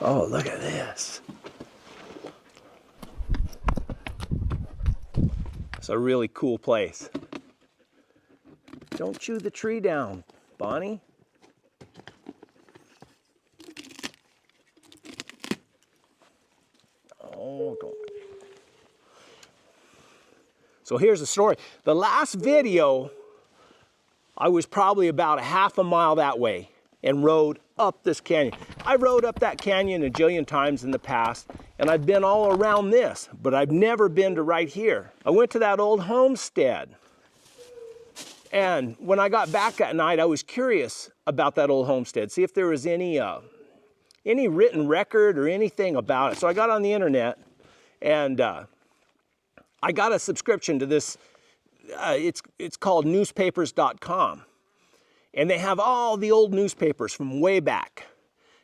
Oh, look at this. It's a really cool place. Don't chew the tree down, Bonnie. Oh, go. So here's the story. The last video, I was probably about a half a mile that way and rode up this canyon. I rode up that canyon a jillion times in the past, and I've been all around this, but I've never been to right here. I went to that old homestead, and when I got back at night, I was curious about that old homestead, see if there was any written record or anything about it. So I got on the internet, and I got a subscription to this. It's called newspapers.com. And they have all the old newspapers from way back.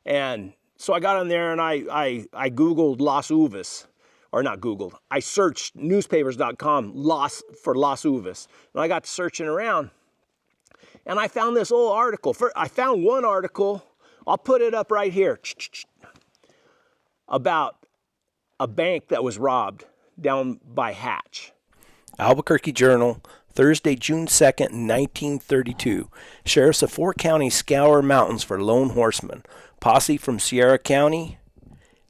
And so I got on there and I Googled Las Uvas. Or not Googled. I searched newspapers.com for Las Uvas. And I got to searching around. And I found this old article. I found one article. I'll put it up right here. About a bank that was robbed down by Hatch. Albuquerque Journal, Thursday, June 2nd, 1932. Sheriffs of 4 counties scour mountains for lone horsemen. Posse from Sierra County,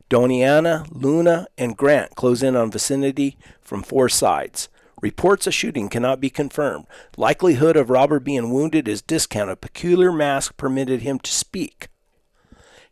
Doniana, Luna, and Grant close in on vicinity from 4 sides. Reports of shooting cannot be confirmed. Likelihood of robber being wounded is discounted. Peculiar mask permitted him to speak.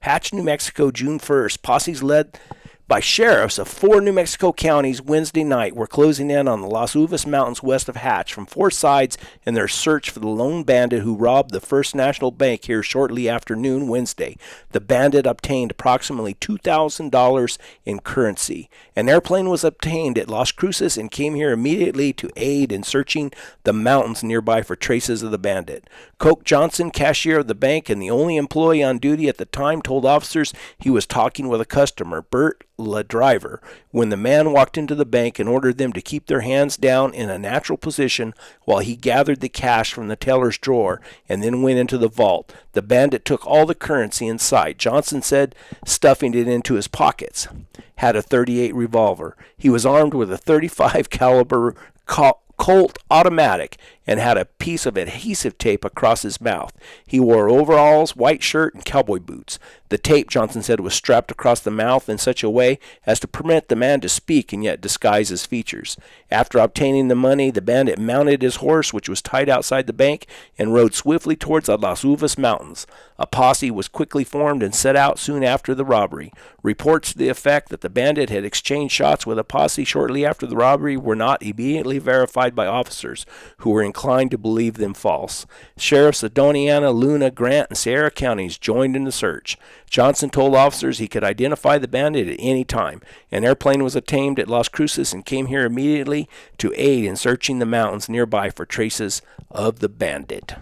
Hatch, New Mexico, June 1st. Posses led by sheriffs of 4 New Mexico counties Wednesday night were closing in on the Las Uvas Mountains west of Hatch from 4 sides in their search for the lone bandit who robbed the First National Bank here shortly after noon Wednesday. The bandit obtained approximately $2,000 in currency. An airplane was obtained at Las Cruces and came here immediately to aid in searching the mountains nearby for traces of the bandit. Coke Johnson, cashier of the bank and the only employee on duty at the time, told officers he was talking with a customer, Bert La Driver, when the man walked into the bank and ordered them to keep their hands down in a natural position while he gathered the cash from the teller's drawer and then went into the vault. The bandit took all the currency in sight. Johnson said, stuffing it into his pockets. Had a .38 revolver. He was armed with a .35 caliber Colt automatic and had a piece of adhesive tape across his mouth. He wore overalls, white shirt, and cowboy boots. The tape, Johnson said, was strapped across the mouth in such a way as to permit the man to speak and yet disguise his features. After obtaining the money, the bandit mounted his horse, which was tied outside the bank, and rode swiftly towards the Las Uvas Mountains. A posse was quickly formed and set out soon after the robbery. Reports to the effect that the bandit had exchanged shots with a posse shortly after the robbery were not immediately verified by officers, who were inclined to believe them false. Sheriffs of Doniana, Luna, Grant, and Sierra counties joined in the search. Johnson told officers he could identify the bandit at any time. An airplane was obtained at Las Cruces and came here immediately to aid in searching the mountains nearby for traces of the bandit.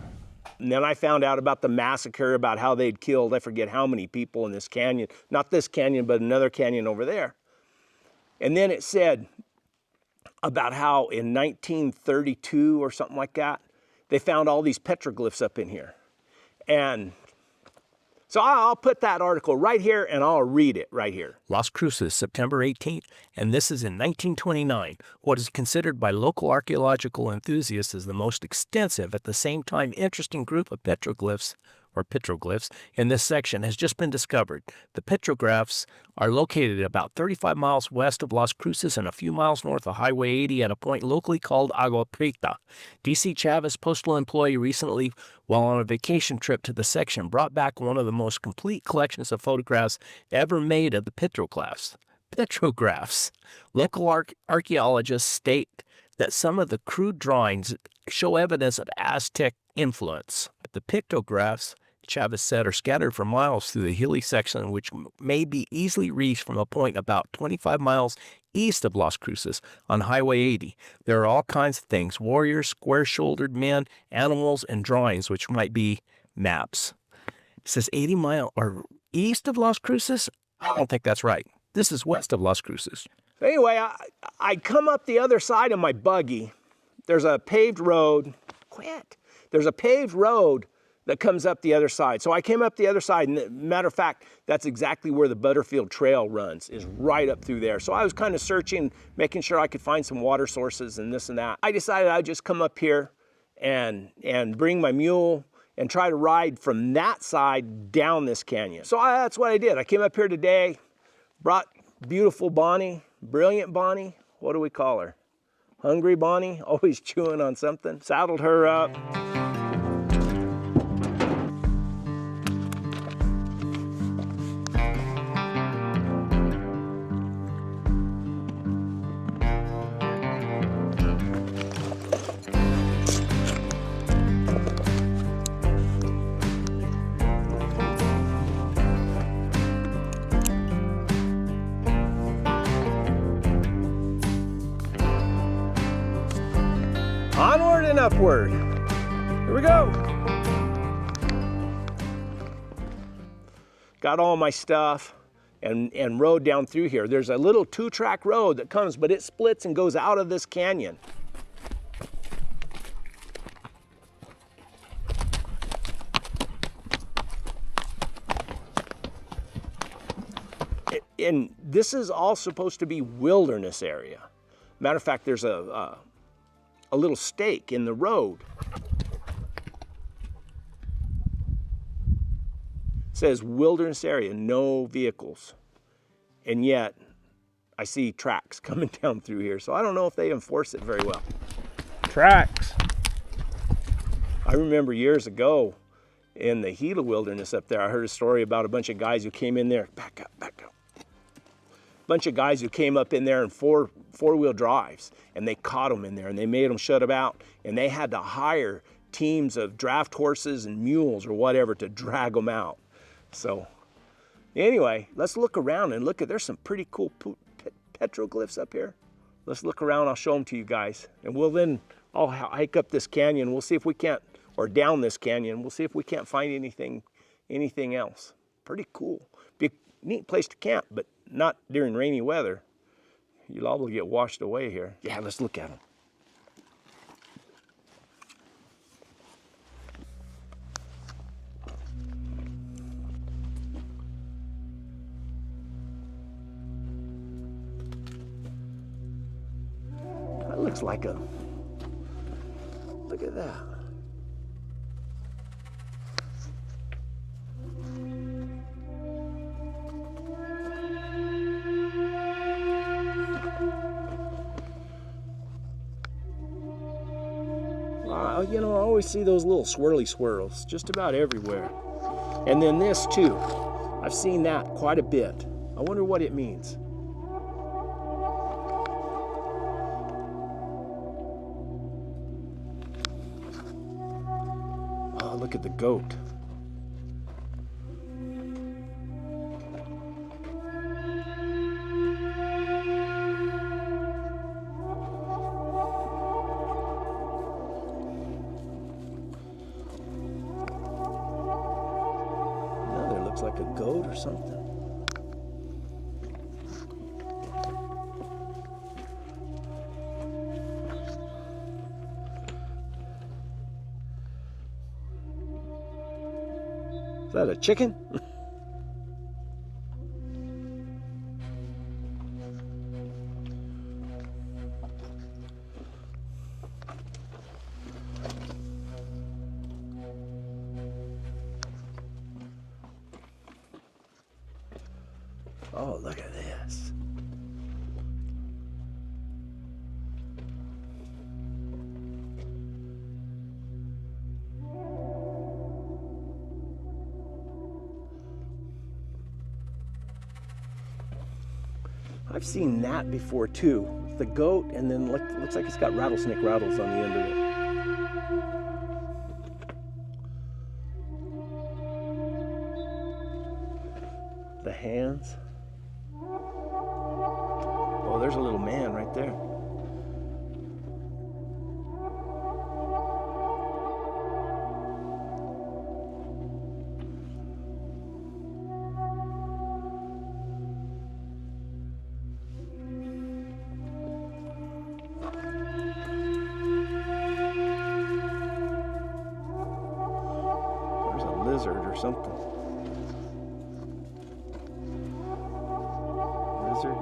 And then I found out about the massacre, about how they'd killed, I forget how many people in this canyon. Not this canyon, but another canyon over there. And then it said about how in 1932 or something like that, they found all these petroglyphs up in here. And so I'll put that article right here and I'll read it right here. Las Cruces, September 18th, and this is in 1929, what is considered by local archaeological enthusiasts as the most extensive, at the same time interesting group of petroglyphs in this section has just been discovered. The petroglyphs are located about 35 miles west of Las Cruces and a few miles north of Highway 80 at a point locally called Agua Prieta. D.C. Chavez, postal employee, recently, while on a vacation trip to the section, brought back one of the most complete collections of photographs ever made of the petroglyphs. Local archaeologists state that some of the crude drawings show evidence of Aztec influence. The pictographs, Chavez said, are scattered for miles through the hilly section, which may be easily reached from a point about 25 miles east of Las Cruces on Highway 80. There are all kinds of things: warriors, square-shouldered men, animals, and drawings, which might be maps. It says 80 miles or east of Las Cruces? I don't think that's right. This is west of Las Cruces. Anyway, I come up the other side of my buggy. There's a paved road. There's a paved road that comes up the other side. So I came up the other side, and matter of fact, that's exactly where the Butterfield Trail runs, is right up through there. So I was kind of searching, making sure I could find some water sources and this and that. I decided I'd just come up here and bring my mule and try to ride from that side down this canyon. So that's what I did. I came up here today, brought beautiful Bonnie, brilliant Bonnie. What do we call her? Hungry Bonnie, always chewing on something. Saddled her up. Onward and upward. Here we go. Got all my stuff and rode down through here. There's a little 2-track road that comes, but it splits and goes out of this canyon. And this is all supposed to be wilderness area. Matter of fact, there's a little stake in the road. It says wilderness area, no vehicles. And yet, I see tracks coming down through here, so I don't know if they enforce it very well. Tracks. I remember years ago in the Gila wilderness up there, I heard a story about a bunch of guys who came in there, back up. Bunch of guys who came up in there in four-wheel drives, and they caught them in there, and they made them shut them out, and they had to hire teams of draft horses and mules or whatever to drag them out. So anyway, let's look around and look at, there's some pretty cool petroglyphs up here. Let's look around, I'll show them to you guys, and I'll hike up this canyon. We'll see if we can't, or down this canyon, we'll see if we can't find anything else. Pretty cool. Be a neat place to camp, but not during rainy weather. You'll all get washed away here. Yeah, let's look at them. That looks like a, look at that. You know, I always see those little swirly swirls just about everywhere. And then this too. I've seen that quite a bit. I wonder what it means. Oh, look at the goat. Like a goat or something. Is that a chicken? Oh, look at this. I've seen that before too. The goat, and then looks like it's got rattlesnake rattles on the end of it. The hands. Oh, there's a little man right there. lizard or something. Lizard.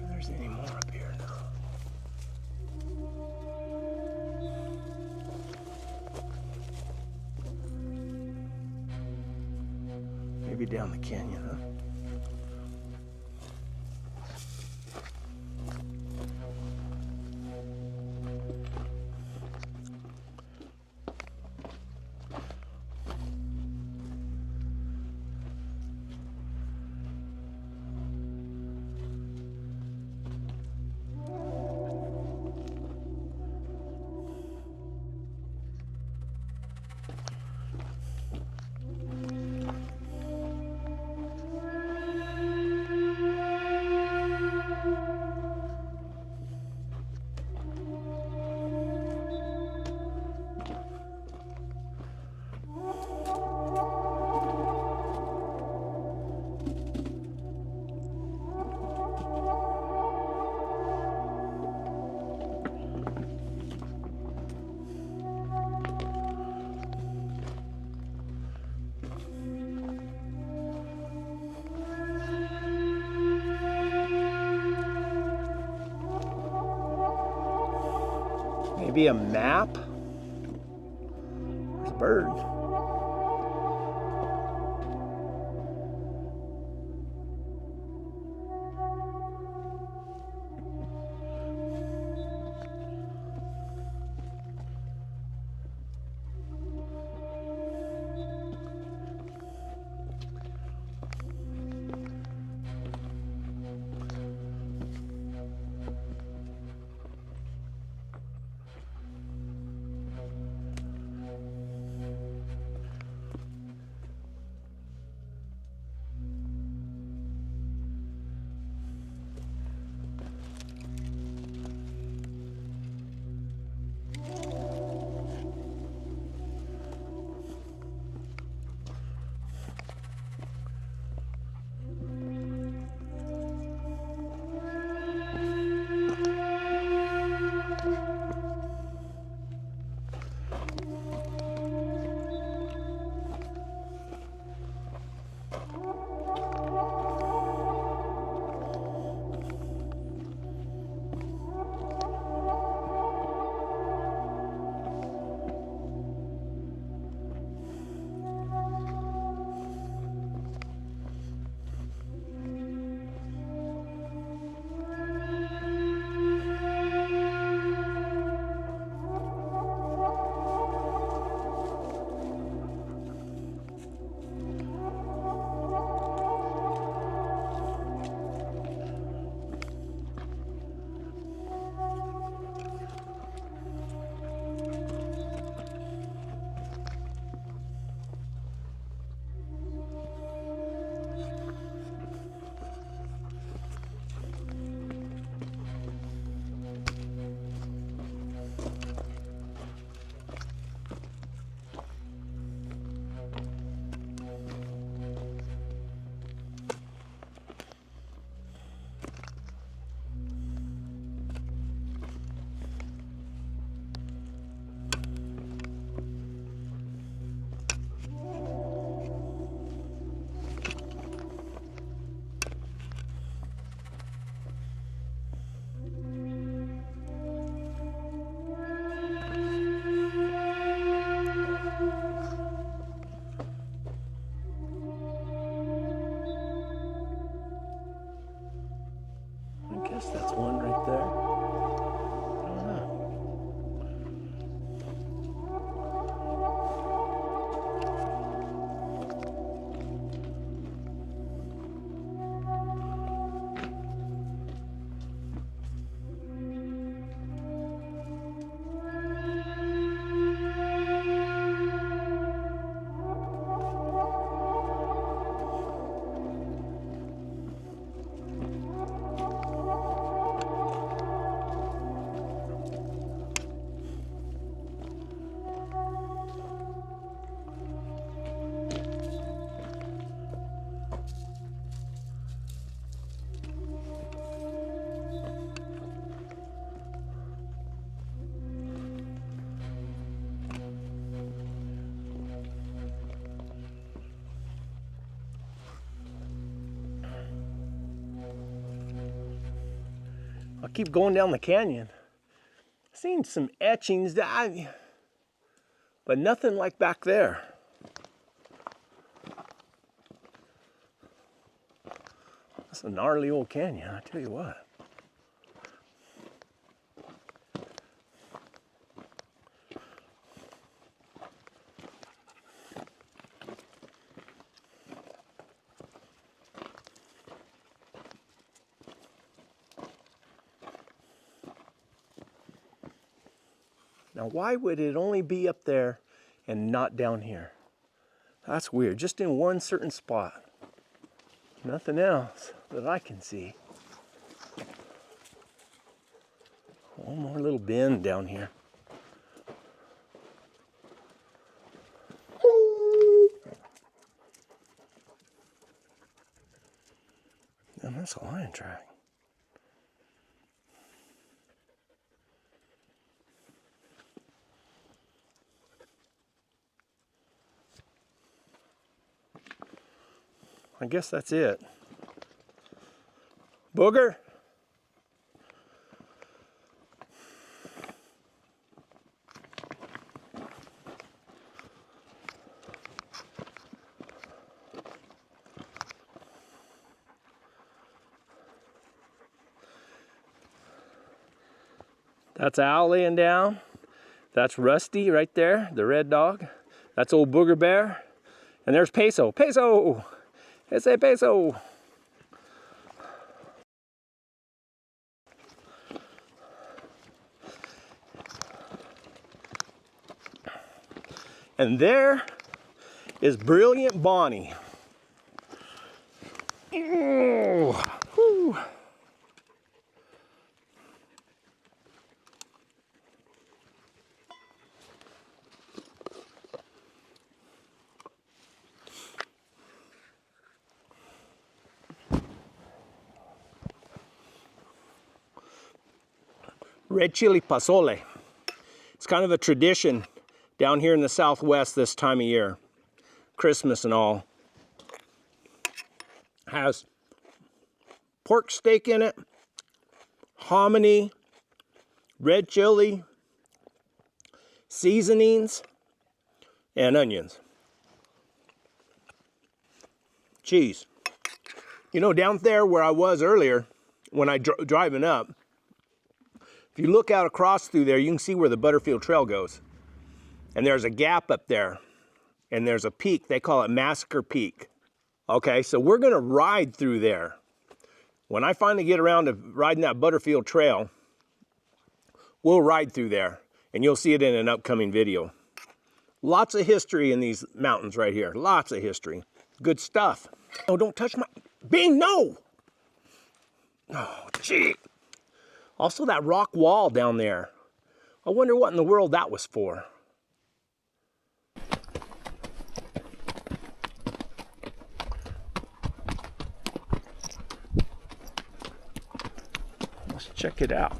If there's any more up here now. Maybe down the canyon, huh? Maybe a map? There's a bird. keep going down the canyon. I've seen some etchings but nothing like back there. That's a gnarly old canyon, I tell you what. Now, why would it only be up there and not down here? That's weird, just in one certain spot. Nothing else that I can see. One more little bend down here. And that's a lion track. I guess that's it. Booger? That's Al laying down. That's Rusty right there, the red dog. That's old Booger Bear. And there's Peso. Peso! Ese Peso! And there is Brilliant Bonnie. Oh, whew. Red chili pozole. It's kind of a tradition down here in the Southwest this time of year. Christmas and all. Has pork steak in it, hominy, red chili, seasonings, and onions. Cheese. You know, down there where I was earlier, when I driving up, if you look out across through there, you can see where the Butterfield Trail goes. And there's a gap up there. And there's a peak, they call it Massacre Peak. Okay, so we're gonna ride through there. When I finally get around to riding that Butterfield Trail, we'll ride through there. And you'll see it in an upcoming video. Lots of history in these mountains right here. Lots of history. Good stuff. Oh, don't touch my... Bing, no! Oh, gee. Also that rock wall down there. I wonder what in the world that was for. Let's check it out.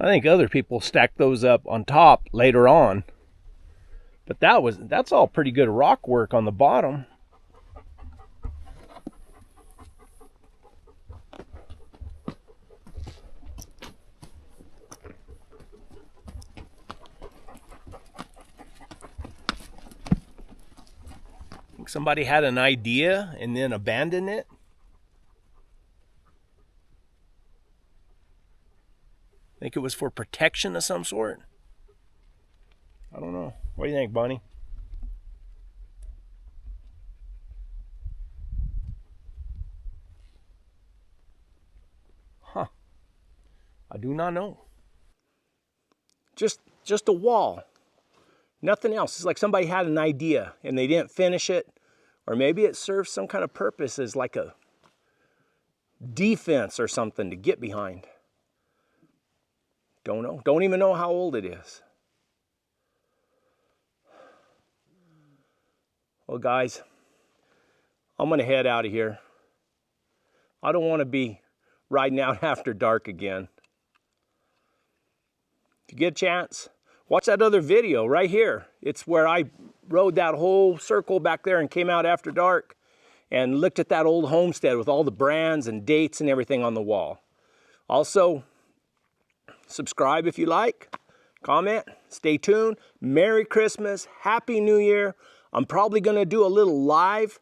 I think other people stack those up on top later on. But that's all pretty good rock work on the bottom. I think somebody had an idea and then abandoned it. Think it was for protection of some sort? I don't know. What do you think, Bonnie? Huh. I do not know. Just a wall. Nothing else. It's like somebody had an idea and they didn't finish it. Or maybe it serves some kind of purpose as like a defense or something to get behind. Don't know. Don't even know how old it is. Well, guys, I'm going to head out of here. I don't want to be riding out after dark again. If you get a chance, watch that other video right here. It's where I rode that whole circle back there and came out after dark and looked at that old homestead with all the brands and dates and everything on the wall. Also, subscribe if you like, comment, stay tuned. Merry Christmas, Happy New Year. I'm probably going to do a little live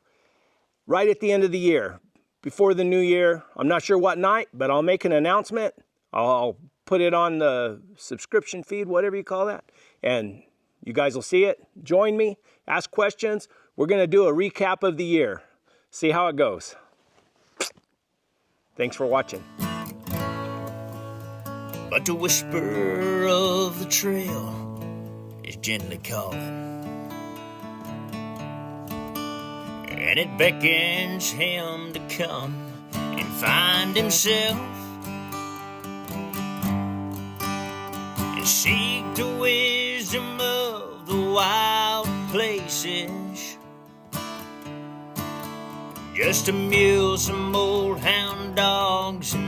right at the end of the year, before the new year. I'm not sure what night, but I'll make an announcement. I'll put it on the subscription feed, whatever you call that, and you guys will see it. Join me, ask questions. We're going to do a recap of the year. See how it goes. Thanks for watching. But the whisper of the trail is gently calling, and it beckons him to come and find himself and seek the wisdom of the wild places. Just a mule, some old hound dogs, and